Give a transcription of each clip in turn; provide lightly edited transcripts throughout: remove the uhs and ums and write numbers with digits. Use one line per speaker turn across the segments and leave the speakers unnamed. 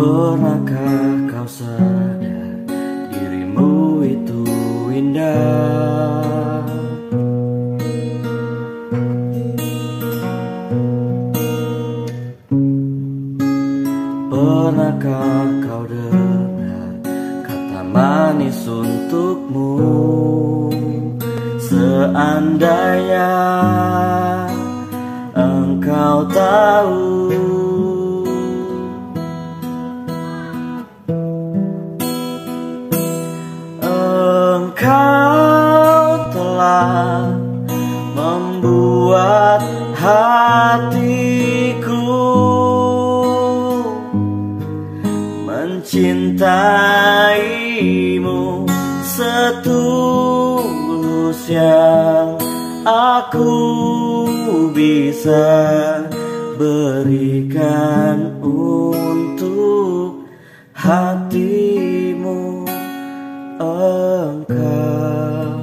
Pernahkah kau sadar dirimu itu indah? Pernahkah kau dengar kata manis untukmu? Seandainya engkau tahu, engkau telah membuat hatiku mencintaimu setulus yang aku bisa berikan untuk hatimu. Engkau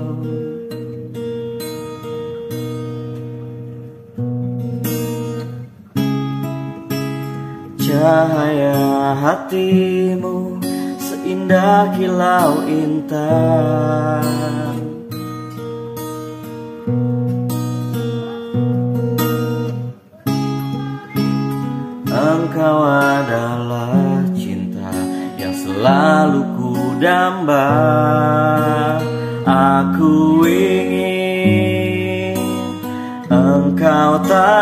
cahaya hatimu seindah kilau intan. Engkau adalah cinta yang selalu ku damba. Aku ingin engkau tahu